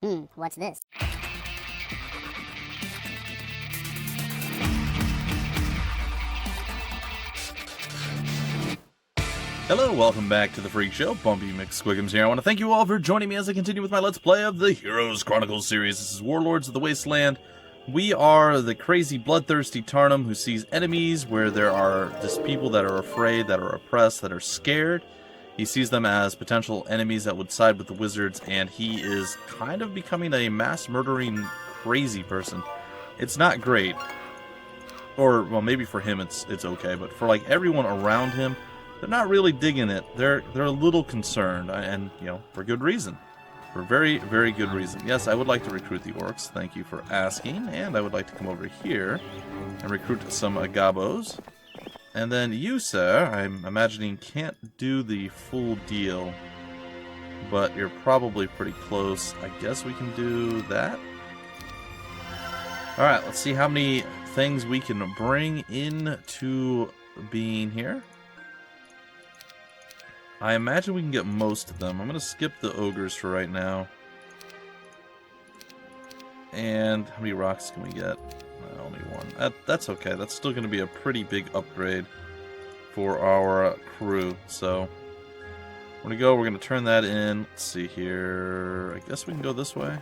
What's this? Hello, welcome back to the Freak Show. Bumpy McSquiggums here. I want to thank you all for joining me as I continue with my Let's Play of the Heroes Chronicles series. This is Warlords of the Wasteland. We are the crazy, bloodthirsty Tarnum who sees enemies where there are just people that are afraid, that are oppressed, that are scared. He sees them as potential enemies that would side with the wizards, and he is kind of becoming a mass-murdering, crazy person. It's not great. Or, well, maybe for him it's okay, but for, like, everyone around him, they're not really digging it. They're a little concerned, and, you know, for good reason. For very, very good reason. Yes, I would like to recruit the orcs. Thank you for asking. And I would like to come over here and recruit some agabos. And then you, sir, I'm imagining can't do the full deal, but you're probably pretty close. I guess we can do that. Alright, let's see how many things we can bring into being here. I imagine we can get most of them. I'm going to skip the ogres for right now. And how many rocks can we get? Only one. That's okay. That's still going to be a pretty big upgrade for our crew. So, we're going to go. We're going to turn that in. Let's see here. I guess we can go this way.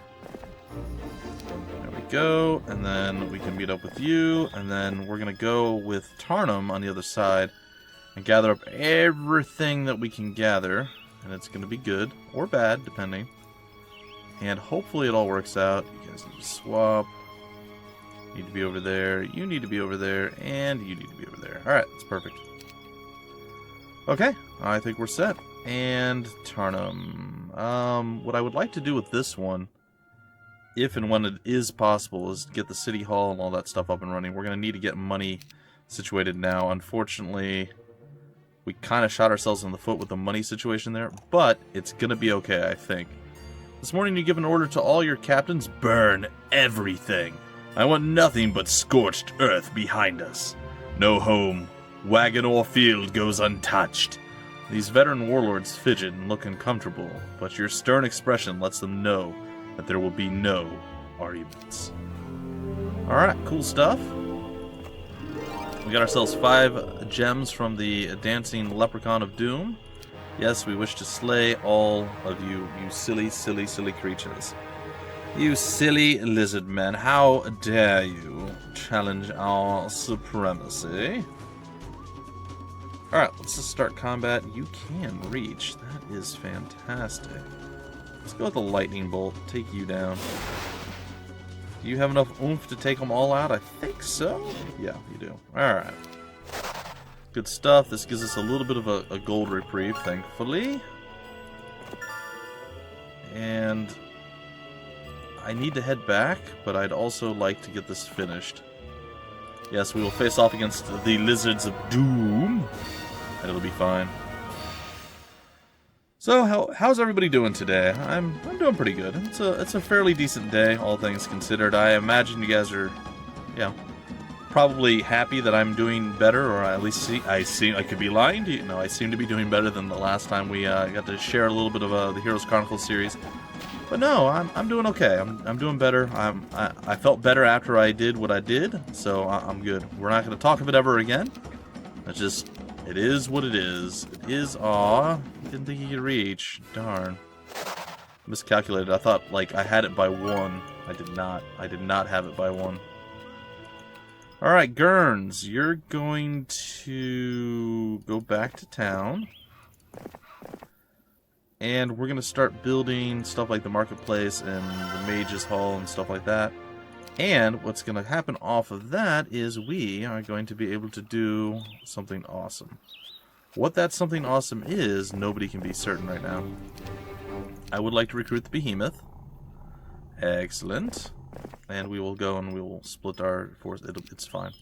There we go. And then we can meet up with you. And then we're going to go with Tarnum on the other side. And gather up everything that we can gather, and it's going to be good, or bad, depending. And hopefully it all works out. You guys need to swap. You need to be over there, you need to be over there, and you need to be over there. Alright, that's perfect. Okay, I think we're set. And Tarnum. What I would like to do with this one, if and when it is possible, is get the city hall and all that stuff up and running. We're going to need to get money situated now. Unfortunately, we kind of shot ourselves in the foot with the money situation there, but it's going to be okay, I think. This morning you give an order to all your captains, burn everything. I want nothing but scorched earth behind us. No home, wagon or field goes untouched. These veteran warlords fidget and look uncomfortable, but your stern expression lets them know that there will be no arguments. Alright, cool stuff. We got ourselves 5 gems from the Dancing Leprechaun of Doom. Yes, we wish to slay all of you, you silly, silly, silly creatures. You silly lizard men, how dare you challenge our supremacy? Alright, let's just start combat. You can reach. That is fantastic. Let's go with the lightning bolt. Take you down. Do you have enough oomph to take them all out? I think so. Yeah, you do. Alright. Good stuff. This gives us a little bit of a gold reprieve, thankfully. And I need to head back, but I'd also like to get this finished. Yes, we will face off against the Lizards of Doom, and it'll be fine. So, how's everybody doing today? I'm doing pretty good. It's a fairly decent day, all things considered. I imagine you guys are, yeah, probably happy that I'm doing better, or at least I could be lying to you. No, I seem to be doing better than the last time we got to share a little bit of the Heroes Chronicles series. But no, I'm doing okay. I'm doing better. I felt better after I did what I did, so I'm good. We're not going to talk of it ever again. It's just, it is what it is. It is, didn't think he could reach. Darn. Miscalculated. I thought, like, I had it by 1. I did not. I did not have it by 1. Alright, Gurns, you're going to go back to town. And we're going to start building stuff like the marketplace and the mage's hall and stuff like that. And what's going to happen off of that is we are going to be able to do something awesome. What that something awesome is, nobody can be certain right now. I would like to recruit the behemoth. Excellent. And we will go and we will split our force. It's fine.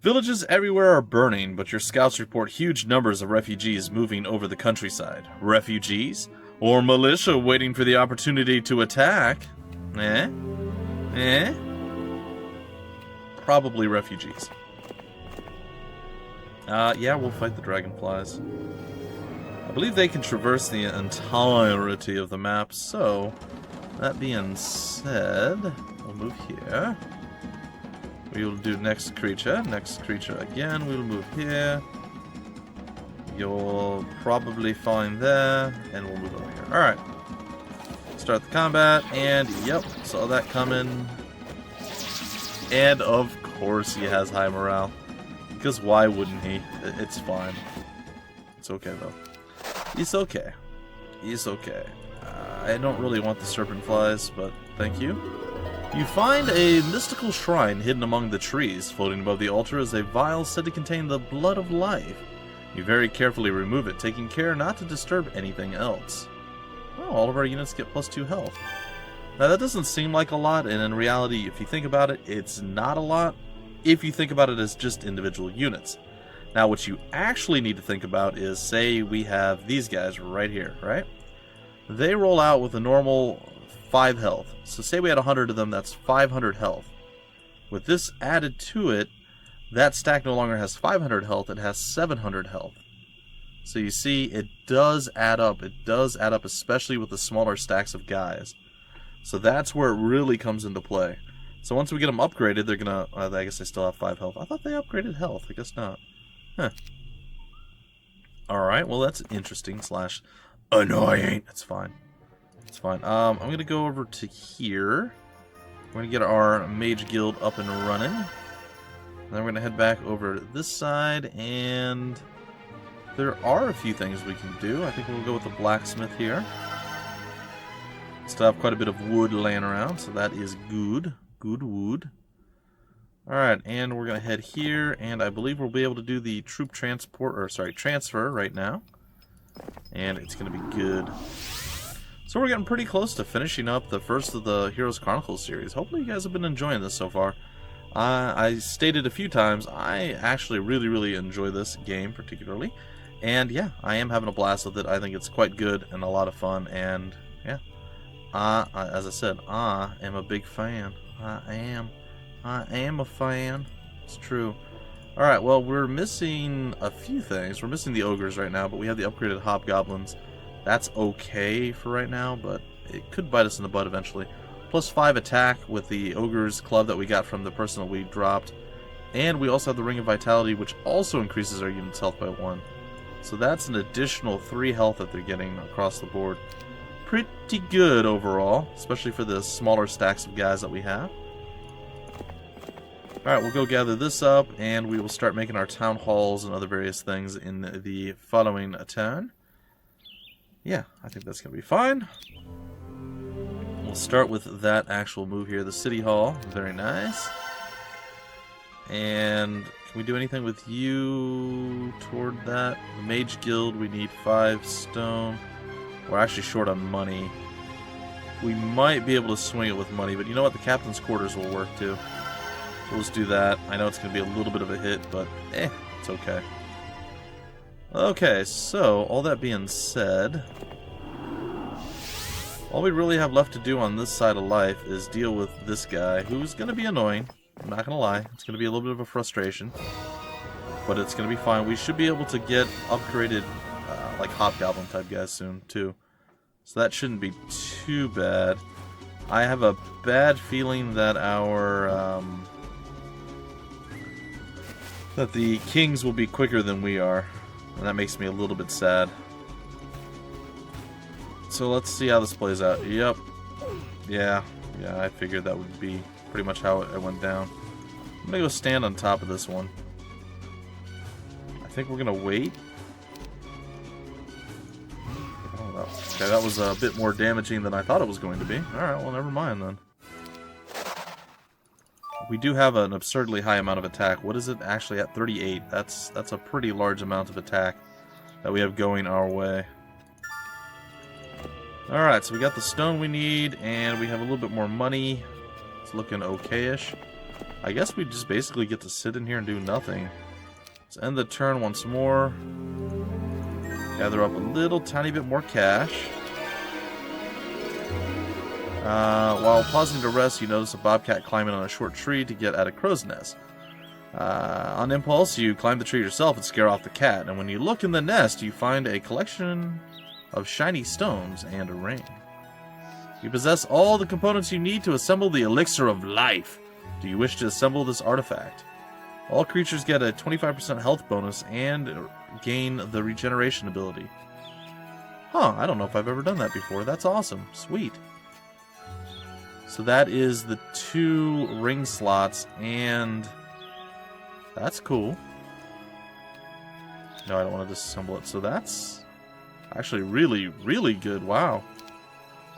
Villages everywhere are burning, but your scouts report huge numbers of refugees moving over the countryside. Refugees? Or militia waiting for the opportunity to attack? Probably refugees. Yeah, we'll fight the dragonflies. I believe they can traverse the entirety of the map, so That being said, we'll move here. We will do next creature again. We will move here. You'll probably find there, and we'll move over here. Alright. Start the combat, and yep, saw that coming. And of course he has high morale. Because why wouldn't he? It's fine. It's okay though. He's okay. He's okay. I don't really want the serpent flies, but thank you. You find a mystical shrine hidden among the trees. Floating above the altar is a vial said to contain the blood of life. You very carefully remove it, taking care not to disturb anything else. Oh, all of our units get +2 health. Now that doesn't seem like a lot, and in reality, if you think about it, it's not a lot if you think about it as just individual units. Now what you actually need to think about is, say we have these guys right here, right? They roll out with a normal 5 health. So say we had 100 of them, that's 500 health. With this added to it, that stack no longer has 500 health, it has 700 health. So you see, it does add up. It does add up, especially with the smaller stacks of guys. So that's where it really comes into play. So once we get them upgraded, they're gonna... I guess they still have 5 health. I thought they upgraded health. I guess not. Huh. Alright, well that's interesting / annoying. That's fine. It's fine. I'm going to go over to here. We're going to get our mage guild up and running. Then we're going to head back over this side, and there are a few things we can do. I think we'll go with the blacksmith here. Still have quite a bit of wood laying around, so that is good. Good wood. Alright, and we're going to head here, and I believe we'll be able to do the troop transfer right now. And it's going to be good. So we're getting pretty close to finishing up the first of the Heroes Chronicles series. Hopefully you guys have been enjoying this so far. I stated a few times, I actually really enjoy this game particularly. And yeah, I am having a blast with it. I think it's quite good and a lot of fun. And yeah, as I said, I am a big fan. I am a fan. It's true. Alright, well, we're missing a few things. We're missing the ogres right now, but we have the upgraded hobgoblins. That's okay for right now, but it could bite us in the butt eventually. +5 attack with the ogre's club that we got from the person that we dropped. And we also have the ring of vitality, which also increases our unit's health by 1. So that's an additional 3 health that they're getting across the board. Pretty good overall, especially for the smaller stacks of guys that we have. Alright, we'll go gather this up, and we will start making our town halls and other various things in the following turn. Yeah, I think that's going to be fine. We'll start with that actual move here, the city hall. Very nice. And can we do anything with you toward that? The mage guild, we need 5 stone. We're actually short on money. We might be able to swing it with money, but you know what? The captain's quarters will work too. We'll just do that. I know it's going to be a little bit of a hit, but it's okay. Okay, so all that being said, all we really have left to do on this side of life is deal with this guy, who's going to be annoying. I'm not going to lie. It's going to be a little bit of a frustration, but it's going to be fine. We should be able to get upgraded, like hobgoblin type guys soon, too. So that shouldn't be too bad. I have a bad feeling that our... that the kings will be quicker than we are, and that makes me a little bit sad. So let's see how this plays out. Yep. Yeah, I figured that would be pretty much how it went down. I'm gonna go stand on top of this one. I think we're gonna wait. Oh, okay, that was a bit more damaging than I thought it was going to be. Alright, well, never mind then. We do have an absurdly high amount of attack. What is it actually at? 38. That's a pretty large amount of attack that we have going our way. Alright, so we got the stone we need, and we have a little bit more money. It's looking okay-ish. I guess we just basically get to sit in here and do nothing. Let's end the turn once more. Gather up a little tiny bit more cash. While pausing to rest, you notice a bobcat climbing on a short tree to get at a crow's nest. On impulse, you climb the tree yourself and scare off the cat, and when you look in the nest, you find a collection of shiny stones and a ring. You possess all the components you need to assemble the Elixir of Life. Do you wish to assemble this artifact? All creatures get a 25% health bonus and gain the regeneration ability. Huh, I don't know if I've ever done that before. That's awesome. Sweet. So that is the 2 ring slots, and that's cool. No, I don't want to disassemble it. So that's actually really, really good. Wow.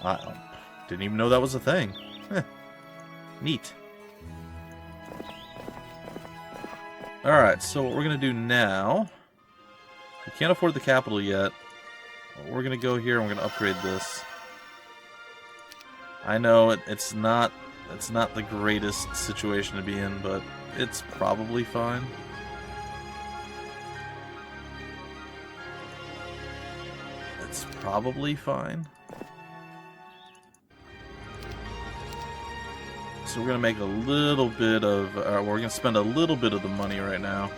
I didn't even know that was a thing. Neat. Alright, so what we're going to do now... We can't afford the capital yet. We're going to go here and we're going to upgrade this. I know it's not the greatest situation to be in, but it's probably fine. It's probably fine. So we're going to make a little bit of... we're going to spend a little bit of the money right now.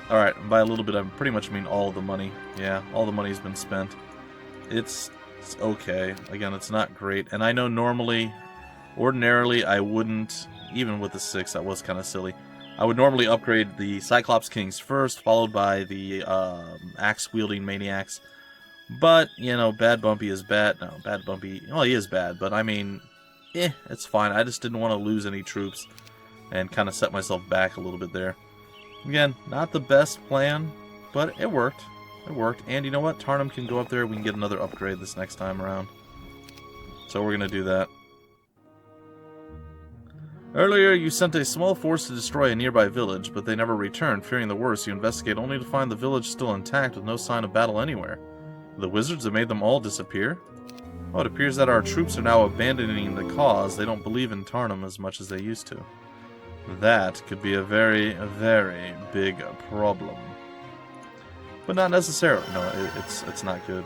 Alright, by a little bit I pretty much mean all the money. Yeah, all the money's been spent. It's okay. Again, it's not great. And I know ordinarily I wouldn't, even with the 6, that was kind of silly. I would normally upgrade the Cyclops Kings first, followed by the axe-wielding maniacs. But, you know, Bad Bumpy is bad. No, Bad Bumpy, well, he is bad, but I mean, it's fine. I just didn't want to lose any troops and kind of set myself back a little bit there. Again, not the best plan, but it worked. It worked. And you know what? Tarnum can go up there. We can get another upgrade this next time around. So we're going to do that. Earlier, you sent a small force to destroy a nearby village, but they never returned. Fearing the worst, you investigate only to find the village still intact with no sign of battle anywhere. The wizards have made them all disappear? Oh, it appears that our troops are now abandoning the cause. They don't believe in Tarnum as much as they used to. That could be a very, very big problem. But not necessarily. No, it's not good.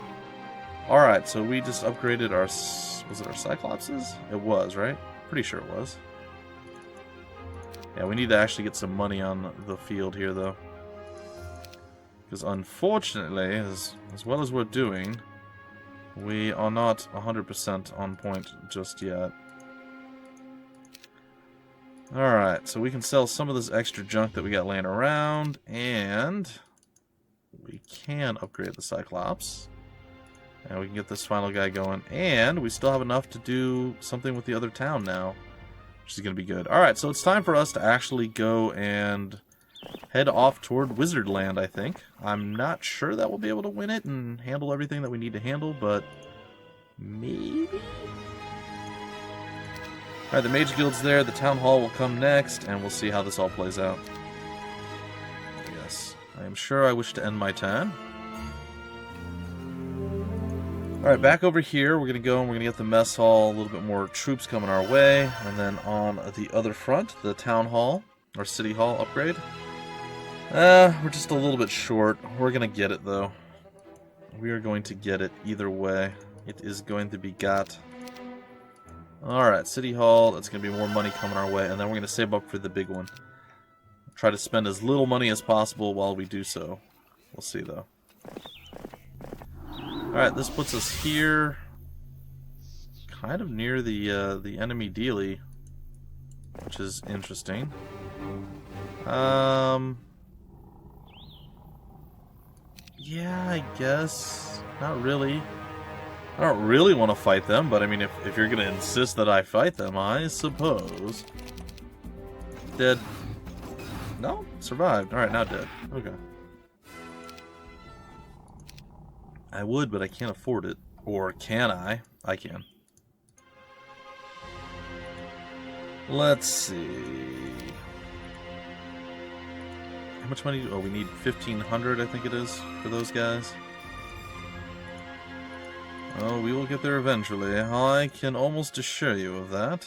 Alright, so we just upgraded our... Was it our Cyclopses? It was, right? Pretty sure it was. Yeah, we need to actually get some money on the field here, though. Because unfortunately, as well as we're doing, we are not 100% on point just yet. Alright, so we can sell some of this extra junk that we got laying around, and we can upgrade the Cyclops. And we can get this final guy going, and we still have enough to do something with the other town now, which is going to be good. Alright, so it's time for us to actually go and head off toward Wizard Land, I think. I'm not sure that we'll be able to win it and handle everything that we need to handle, but maybe? Alright, the Mage Guild's there, the Town Hall will come next, and we'll see how this all plays out. Yes, I am sure I wish to end my turn. Alright, back over here, we're going to go and we're going to get the Mess Hall, a little bit more troops coming our way, and then on the other front, the Town Hall, or City Hall upgrade. We're just a little bit short. We're going to get it, though. We are going to get it either way. It is going to be got. Alright, City Hall, that's going to be more money coming our way, and then we're going to save up for the big one. Try to spend as little money as possible while we do so. We'll see, though. Alright, this puts us here, kind of near the enemy dealie, which is interesting. Yeah, I guess. Not really. I don't really want to fight them, but I mean, if you're going to insist that I fight them, I suppose. Dead. No? Survived. Alright, now dead. Okay. I would, but I can't afford it. Or can I? I can. Let's see. How much money? Oh, we need 1,500, I think it is, for those guys. Oh, we will get there eventually. I can almost assure you of that.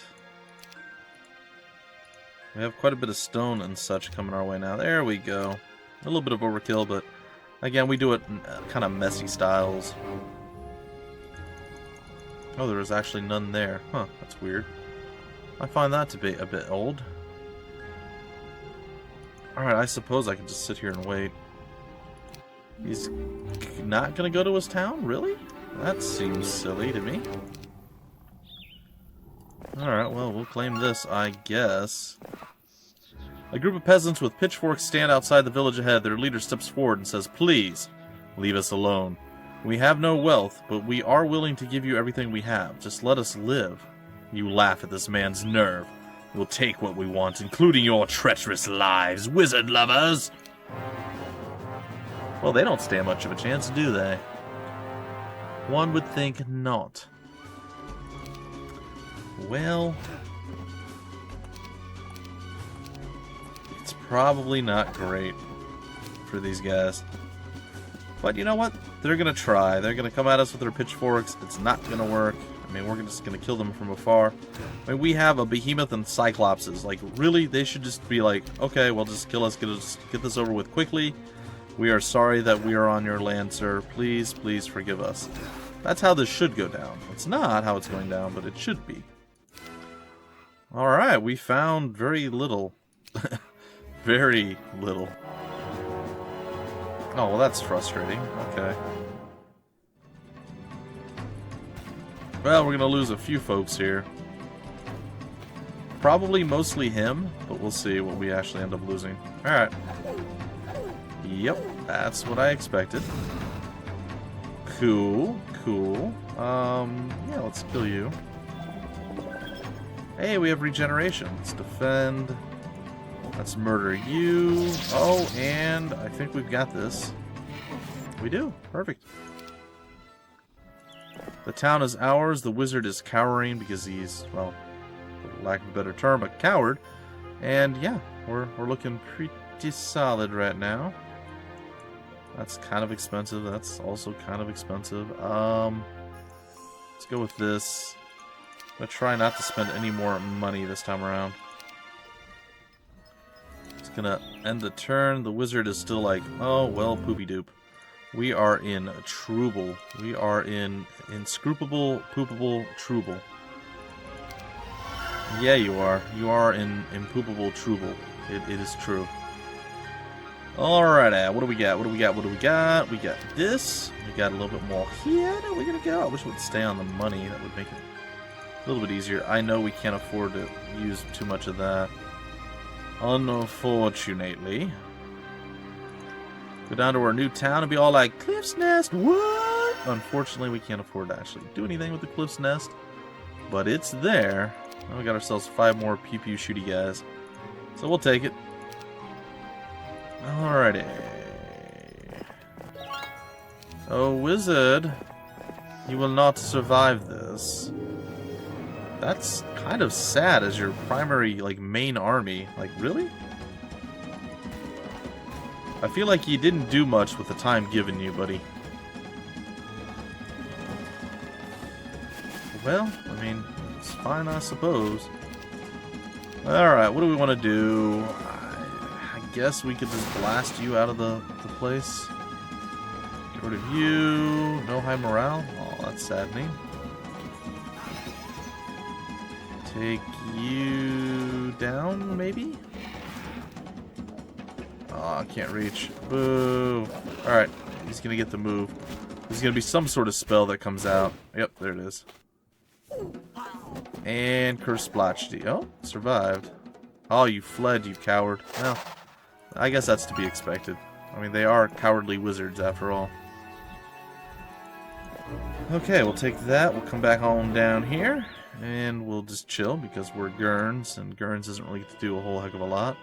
We have quite a bit of stone and such coming our way now. There we go. A little bit of overkill, but again, we do it in kind of messy styles. Oh, there is actually none there. Huh, that's weird. I find that to be a bit old. Alright, I suppose I can just sit here and wait. He's not going to go to his town? Really? That seems silly to me. Alright, well, we'll claim this, I guess. A group of peasants with pitchforks stand outside the village ahead. Their leader steps forward and says, "Please, leave us alone. We have no wealth, but we are willing to give you everything we have. Just let us live." You laugh at this man's nerve. "We'll take what we want, including your treacherous lives, wizard lovers." Well, they don't stand much of a chance, do they? One would think not. Well, it's probably not great for these guys. But you know what? They're going to try. They're going to come at us with their pitchforks. It's not going to work. I mean, we're just going to kill them from afar. I mean, we have a behemoth and cyclopses. Like, really, they should just be like, okay, well, just kill us. Get this over with quickly. We are sorry that we are on your land, sir. Please, please forgive us. That's how this should go down. It's not how it's going down, but it should be. Alright, we found very little. Very little. Oh, well, that's frustrating. Okay. Well, we're going to lose a few folks here. Probably mostly him, but we'll see what we actually end up losing. Alright. Yep, that's what I expected. Cool, cool. Yeah, let's kill you. Hey, we have regeneration. Let's defend. Let's murder you. Oh, and I think we've got this. We do. Perfect. The town is ours. The wizard is cowering because he's, well, for lack of a better term, a coward. And yeah, we're looking pretty solid right now. That's kind of expensive. That's also kind of expensive. Let's go with this. I'm going to try not to spend any more money this time around. It's going to end the turn. The wizard is still like, oh, well, poopy doop. We are in trouble. We are in inscrutable, poopable trouble. Yeah, you are. You are in poopable trouble. It is true. Alright, what do we got? What do we got? What do we got? We got this. We got a little bit more here. There we're going to go. I wish it would stay on the money. That would make it a little bit easier. I know we can't afford to use too much of that. Unfortunately. Go down to our new town and be all like, Cliff's Nest, what? Unfortunately, we can't afford to actually do anything with the Cliff's Nest. But it's there. Now we got ourselves 5 more pew-pew shooty guys. So we'll take it. Alrighty. Oh, wizard. You will not survive this. That's kind of sad as your primary, like, main army. Like, really? I feel like you didn't do much with the time given you, buddy. Well, I mean, it's fine, I suppose. Alright, what do we want to do? I guess we could just blast you out of the place. Get rid of you. No high morale. Oh, that's saddening. Take you down, maybe? Oh, I can't reach. Boo. Alright, he's gonna get the move. There's gonna be some sort of spell that comes out. Yep, there it is. And Curse Splotched. Oh, survived. Oh, you fled, you coward. Well, I guess that's to be expected. I mean, they are cowardly wizards after all. Okay, we'll take that. We'll come back on down here. And we'll just chill because we're Gurns, and Gurns doesn't really get to do a whole heck of a lot.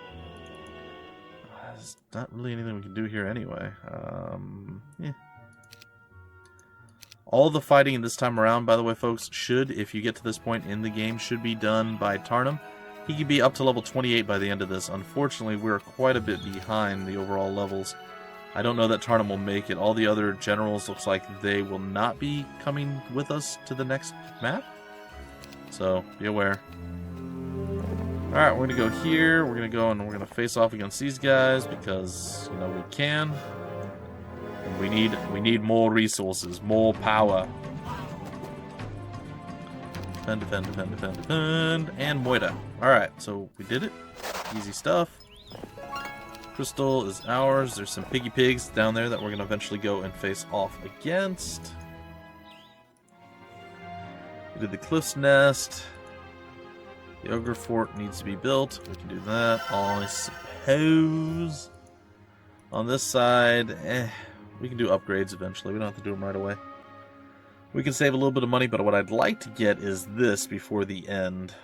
There's not really anything we can do here anyway. Yeah. All the fighting this time around, by the way, folks, should, if you get to this point in the game, should be done by Tarnum. He could be up to level 28 by the end of this. Unfortunately, we're quite a bit behind the overall levels. I don't know that Tarnum will make it. All the other generals looks like they will not be coming with us to the next map. So, be aware. Alright, we're going to go here. We're going to go and we're going to face off against these guys because, you know, we can. And we need more resources, more power. Defend, defend, defend, defend, defend. And Moida. Alright, so we did it. Easy stuff. Crystal is ours. There's some piggy pigs down there that we're going to eventually go and face off against. We did the Cliff's Nest. The Ogre Fort needs to be built. We can do that, I suppose. On this side, we can do upgrades eventually. We don't have to do them right away. We can save a little bit of money, but what I'd like to get is this before the end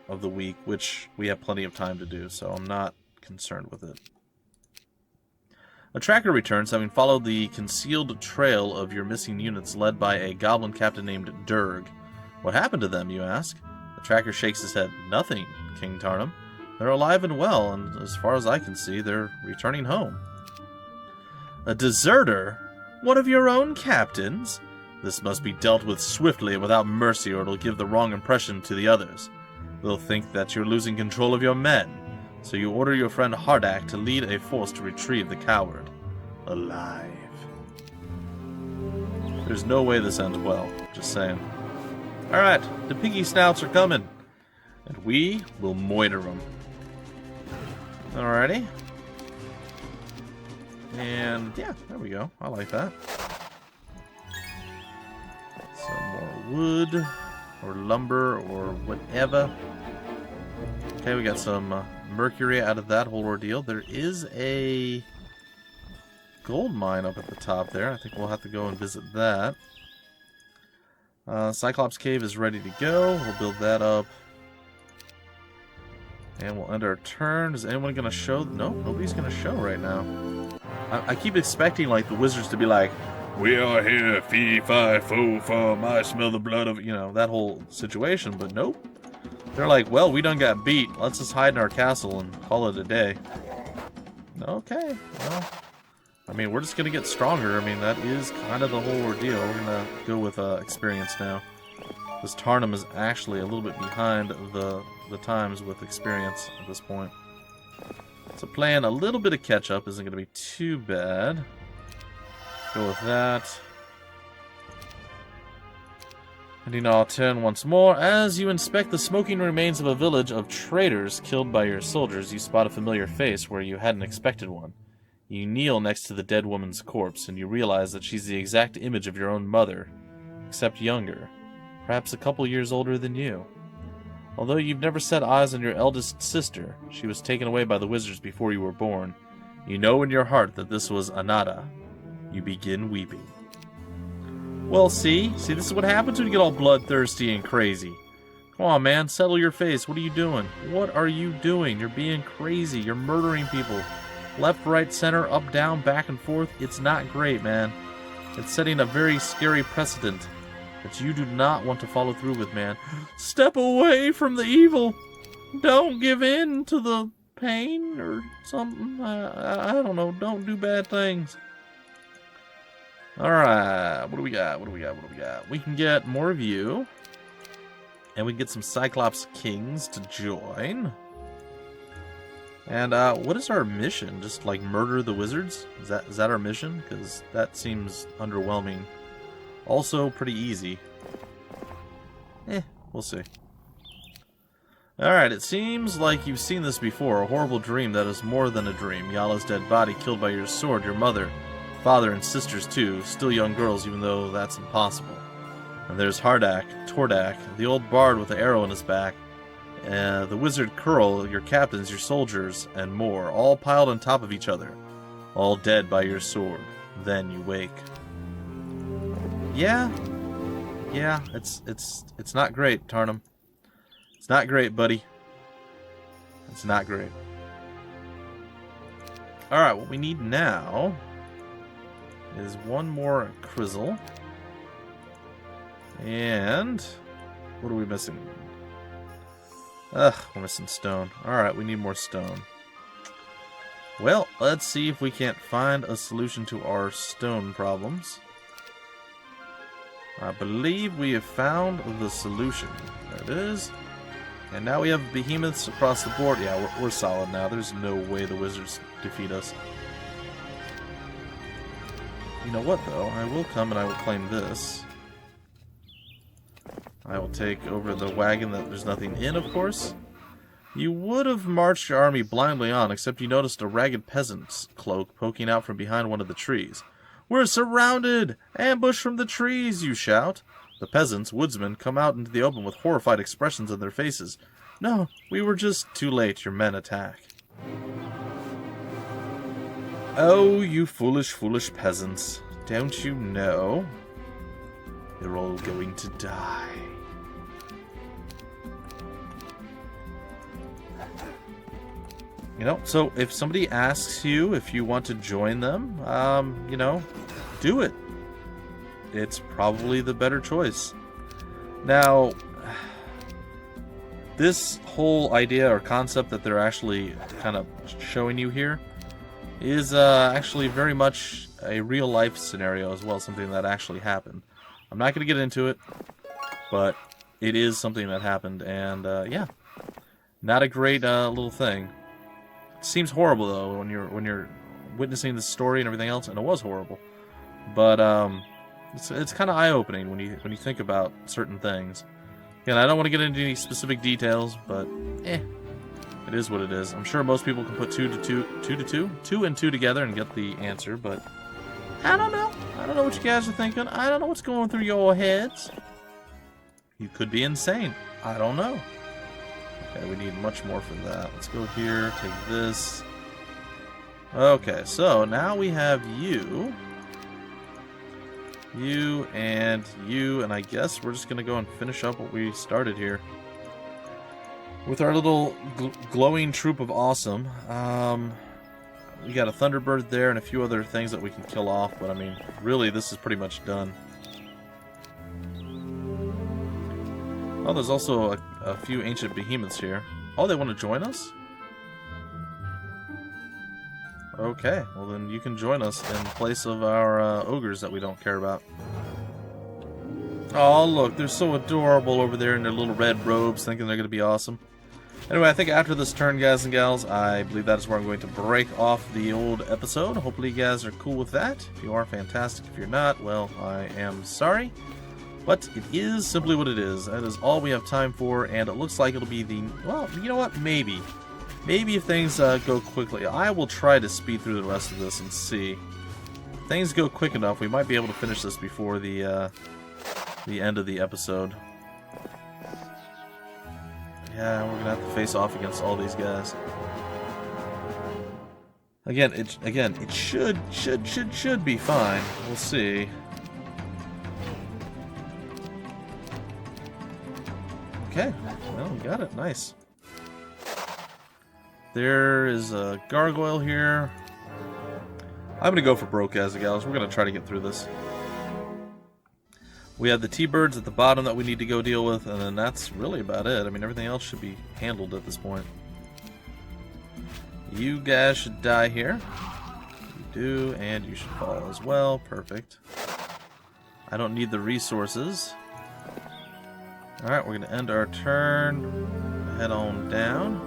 of the week, which we have plenty of time to do, so I'm not concerned with it. A tracker returns, having followed the concealed trail of your missing units led by a goblin captain named Durg. What happened to them, you ask? The tracker shakes his head. Nothing, King Tarnum. They're alive and well, and as far as I can see, they're returning home. A deserter? One of your own captains? This must be dealt with swiftly and without mercy, or it'll give the wrong impression to the others. They'll think that you're losing control of your men. So you order your friend Hardak to lead a force to retrieve the coward. Alive. There's no way this ends well. Just saying. Alright, the piggy snouts are coming. And we will moiter them. Alrighty. And yeah, there we go. I like that. Some more wood. Or lumber, or whatever. Okay, we got some mercury out of that whole ordeal. There is a gold mine up at the top there. I think we'll have to go and visit that. Cyclops Cave is ready to go. We'll build that up. And we'll end our turn. Is anyone going to show? No, nobody's going to show right now. I keep expecting like the wizards to be like, we are here, fee, fi, fo, fum, I smell the blood of, you know, that whole situation. But nope. They're like, well, we done got beat. Let's just hide in our castle and call it a day. Okay, well, I mean, we're just going to get stronger. I mean, that is kind of the whole ordeal. We're going to go with experience now. This Tarnum is actually a little bit behind the times with experience at this point. So playing a little bit of catch-up isn't going to be too bad. Go with that. Ending our turn once more. As you inspect the smoking remains of a village of traitors killed by your soldiers, you spot a familiar face where you hadn't expected one. You kneel next to the dead woman's corpse, and you realize that she's the exact image of your own mother, except younger, perhaps a couple years older than you. Although you've never set eyes on your eldest sister, she was taken away by the wizards before you were born. You know in your heart that this was Anada. You begin weeping. Well, see, this is what happens when you get all bloodthirsty and crazy. Come on, man, settle your face. What are you doing? What are you doing? You're being crazy. You're murdering people. Left, right, center, up, down, back and forth. It's not great, man. It's setting a very scary precedent that you do not want to follow through with, man. Step away from the evil. Don't give in to the pain or something. I don't know. Don't do bad things. Alright, what do we got? We can get more of you. And we can get some Cyclops Kings to join. And what is our mission? Just like murder the wizards? Is that our mission? Because that seems underwhelming. Also pretty easy. We'll see. Alright, it seems like you've seen this before. A horrible dream that is more than a dream. Yala's dead body killed by your sword, your mother, father, and sisters too. Still young girls, even though that's impossible. And there's Hardak, Tordak, the old bard with the arrow in his back, the wizard Curl, your captains, your soldiers, and more, all piled on top of each other, all dead by your sword. Then you wake. Yeah, it's not great, Tarnum. It's not great, buddy. It's not great. Alright, what we need now is one more Crizzle. And what are we missing? We're missing stone. Alright, we need more stone. Well, let's see if we can't find a solution to our stone problems. I believe we have found the solution. There it is. And now we have behemoths across the board. Yeah, we're solid now. There's no way the wizards defeat us. You know what, though? I will come and I will claim this. I will take over the wagon that there's nothing in, of course. You would have marched your army blindly on, except you noticed a ragged peasant's cloak poking out from behind one of the trees. We're surrounded! Ambush from the trees, you shout. The peasants, woodsmen, come out into the open with horrified expressions on their faces. No, we were just too late. Your men attack. Oh, you foolish, foolish peasants. Don't you know? You're all going to die. You know, so if somebody asks you if you want to join them, you know, do it. It's probably the better choice. Now, this whole idea or concept that they're actually kind of showing you here is actually very much a real-life scenario as well, something that actually happened. I'm not going to get into it, but it is something that happened, and yeah, not a great little thing. Seems horrible though when you're witnessing this story and everything else, and it was horrible. But it's kind of eye-opening when you think about certain things. Again, I don't want to get into any specific details, but it is what it is. I'm sure most people can put two and two together and get the answer, but I don't know. I don't know what you guys are thinking. I don't know what's going through your heads. You could be insane. I don't know. Okay, we need much more for that. Let's go here, take this. Okay, so now we have you, and I guess we're just going to go and finish up what we started here. With our little glowing troop of awesome. We got a Thunderbird there and a few other things that we can kill off, but I mean, really, this is pretty much done. Oh, there's also a few ancient behemoths here. Oh, they want to join us? Okay, well then you can join us in place of our ogres that we don't care about. Oh, look, they're so adorable over there in their little red robes, thinking they're going to be awesome. Anyway, I think after this turn, guys and gals, I believe that is where I'm going to break off the old episode. Hopefully you guys are cool with that. If you are, fantastic. If you're not, well, I am sorry. But it is simply what it is. That is all we have time for, and it looks like it'll be the... Well, you know what? Maybe. Maybe if things go quickly. I will try to speed through the rest of this and see. If things go quick enough, we might be able to finish this before the end of the episode. Yeah, we're gonna have to face off against all these guys. Again, it should be fine. We'll see. Okay, well, we got it. Nice. There is a gargoyle here. I'm gonna go for broke, guys and gals. We're gonna try to get through this. We have the T-birds at the bottom that we need to go deal with, and then that's really about it. I mean, everything else should be handled at this point. You guys should die here. You do, and you should fall as well. Perfect. I don't need the resources. Alright, we're going to end our turn. Head on down.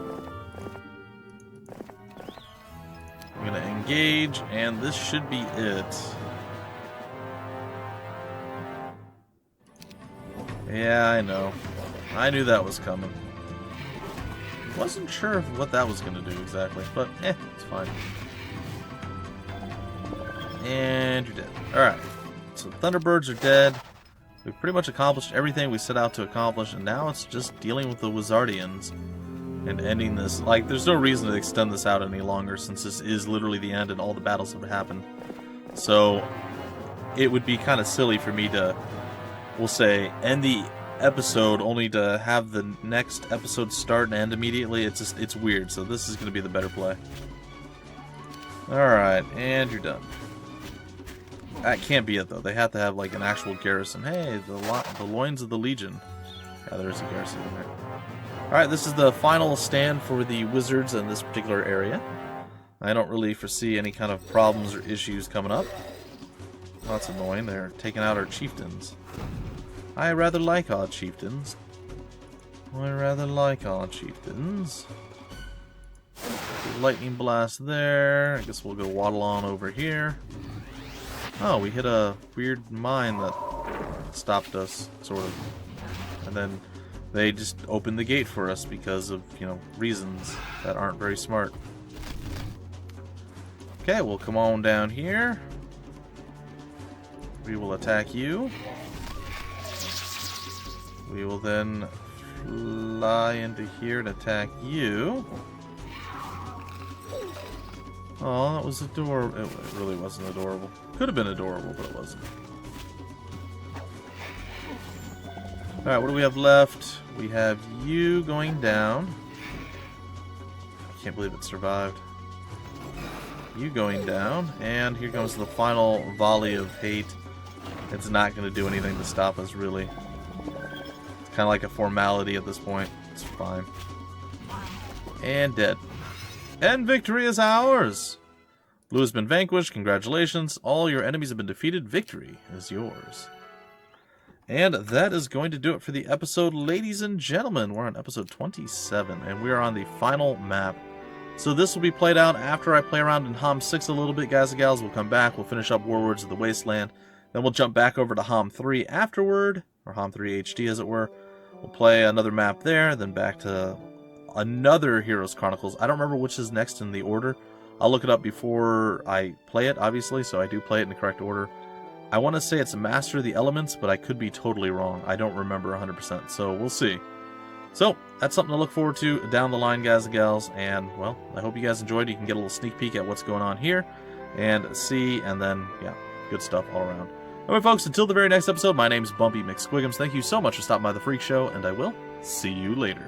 We're going to engage, and this should be it. Yeah, I know. I knew that was coming. Wasn't sure what that was going to do exactly, but it's fine. And you're dead. Alright, so Thunderbirds are dead. We've pretty much accomplished everything we set out to accomplish, and now it's just dealing with the Wizardians and ending this. Like, there's no reason to extend this out any longer, since this is literally the end and all the battles have happened. So, it would be kind of silly for me to, we'll say, end the episode only to have the next episode start and end immediately. It's weird, so this is going to be the better play. Alright, and you're done. That can't be it, though. They have to have, like, an actual garrison. Hey, the loins of the Legion. Yeah, there is a garrison in there. Alright, this is the final stand for the wizards in this particular area. I don't really foresee any kind of problems or issues coming up. Well, that's annoying. They're taking out our chieftains. I rather like our chieftains. Lightning blast there. I guess we'll go waddle on over here. Oh, we hit a weird mine that stopped us, sort of. And then they just opened the gate for us because of, you know, reasons that aren't very smart. Okay, we'll come on down here. We will attack you. We will then fly into here and attack you. Oh, that was adorable. It really wasn't adorable. Could have been adorable, but it wasn't. Alright, what do we have left? We have you going down. I can't believe it survived. You going down, and here comes the final volley of hate. It's not going to do anything to stop us, really. It's kind of like a formality at this point. It's fine. And dead. And victory is ours! Blue has been vanquished. Congratulations. All your enemies have been defeated. Victory is yours. And that is going to do it for the episode, ladies and gentlemen. We're on episode 27, and we are on the final map. So this will be played out after I play around in HOMM 6 a little bit, guys and gals. We'll come back. We'll finish up Warlords of the Wasteland. Then we'll jump back over to HOMM 3 afterward, or HOMM 3 HD as it were. We'll play another map there, then back to another Heroes Chronicles. I don't remember which is next in the order. I'll look it up before I play it, obviously, so I do play it in the correct order. I want to say it's Master of the Elements, but I could be totally wrong. I don't remember 100%, so we'll see. So, that's something to look forward to down the line, guys and gals, and, well, I hope you guys enjoyed. You can get a little sneak peek at what's going on here, and see, and then, yeah, good stuff all around. Alright, folks, until the very next episode, my name's Bumpy McSquigums. Thank you so much for stopping by the Freak Show, and I will see you later.